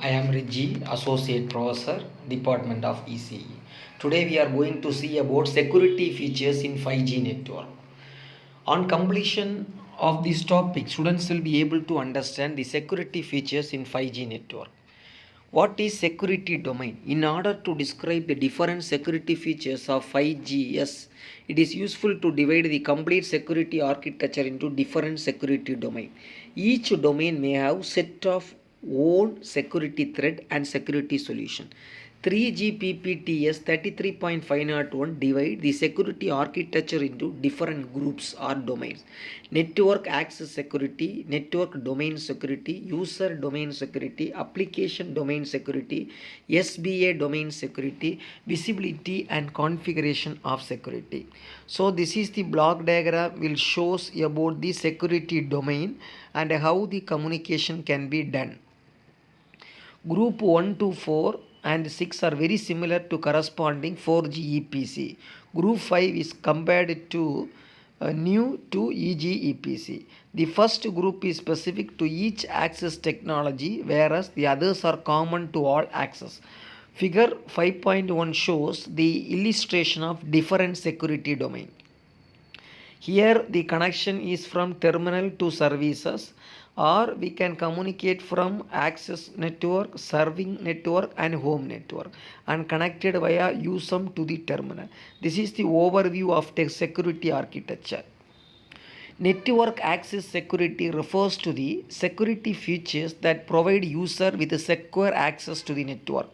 I am Reggie, Associate Professor, Department of ECE. Today we are going to see about security features in 5G network. On completion of this topic, students will be able to understand the security features in 5G network. What is security domain? In order to describe the different security features of 5Gs, it is useful to divide the complete security architecture into different security domain. Each domain may have set of own security threat and security solution. 3GPP-TS 33.501 divide the security architecture into different groups or domains. Network access security, network domain security, user domain security, application domain security, SBA domain security, visibility and configuration of security. So this is the block diagram will shows about the security domain and how the communication can be done. Group 1 to 4 and 6 are very similar to corresponding 4G EPC. Group 5 is compared to new to EG EPC. The first group is specific to each access technology, whereas the others are common to all access. Figure 5.1 shows the illustration of different security domain. Here the connection is from terminal to services, or we can communicate from access network, serving network and home network and connected via USM to the terminal. This is the overview of the security architecture. Network access security refers to the security features that provide user with a secure access to the network.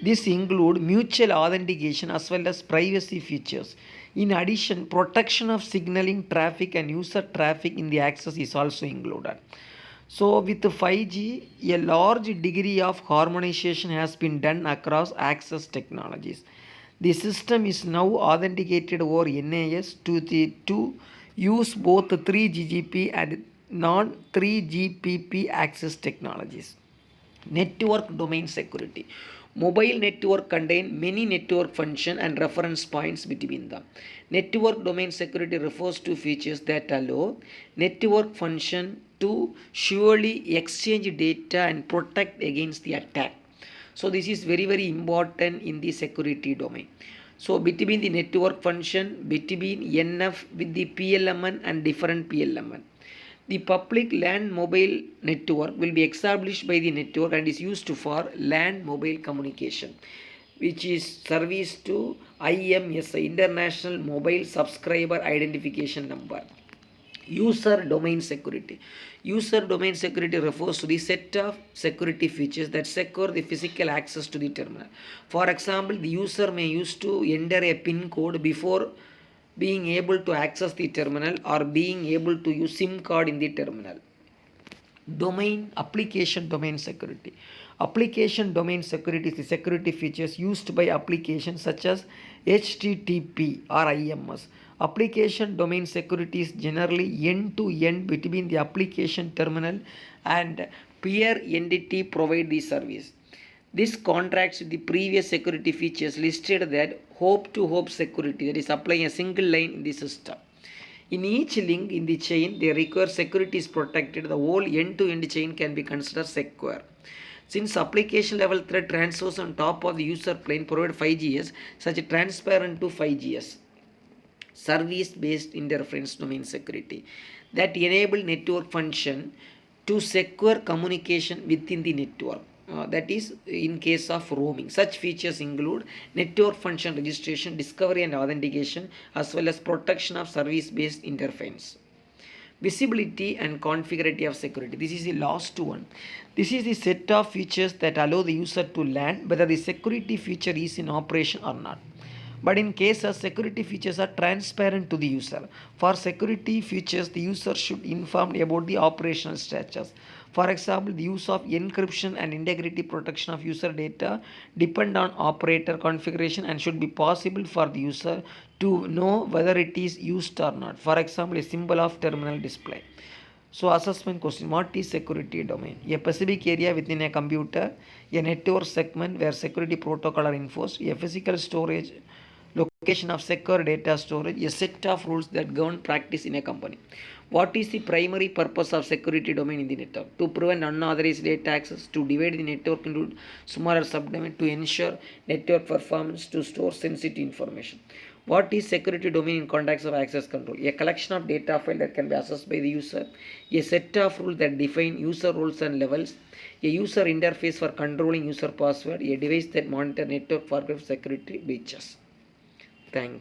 This include mutual authentication as well as privacy features. In addition, protection of signaling traffic and user traffic in the access is also included. So with 5G, a large degree of harmonization has been done across access technologies. The system is now authenticated over NAS to use both 3GPP and non-3GPP access technologies. Network domain security. Mobile network contain many network function and reference points between them. Network domain security refers to features that allow network function to surely exchange data and protect against the attack. So this is very important in the security domain. So between the network function, between NF with the PLMN and different PLMN. The public LAN mobile network will be established by the network and is used for LAN mobile communication, which is service to IMSI, International Mobile Subscriber Identification Number. User domain security. User domain security refers to the set of security features that secure the physical access to the terminal. For example, the user may use to enter a PIN code before being able to access the terminal or being able to use SIM card in the terminal. Application domain security. Application domain security is the security features used by applications such as HTTP or IMS. Application domain security is generally end-to-end between the application terminal and peer entity provide the service. This contracts with the previous security features listed that hope-to-hope security, that is applying a single line in the system. In each link in the chain, they require security is protected. The whole end-to-end chain can be considered secure. Since application level threat transfers on top of the user plane provide 5Gs, such a transparent to 5Gs. Service-based interference domain security that enable network function to secure communication within the network. That is in case of roaming. Such features include network function registration, discovery and authentication, as well as protection of service-based interference. Visibility and configurability of security. This is the last one. This is the set of features that allow the user to learn whether the security feature is in operation or not. But in cases, security features are transparent to the user. For security features, the user should inform about the operational status. For example, the use of encryption and integrity protection of user data depend on operator configuration and should be possible for the user to know whether it is used or not. For example, a symbol of terminal display. So assessment question, what is security domain? A specific area within a computer, a network segment where security protocol are enforced, a physical storage Location of secure data storage, a set of rules that govern practice in a company. What is the primary purpose of security domain in the network? To prevent unauthorized data access, to divide the network into smaller subdomains, to ensure network performance, to store sensitive information. What is security domain in context of access control? A collection of data files that can be accessed by the user, a set of rules that define user roles and levels, a user interface for controlling user password, a device that monitor network for security breaches. Thank you.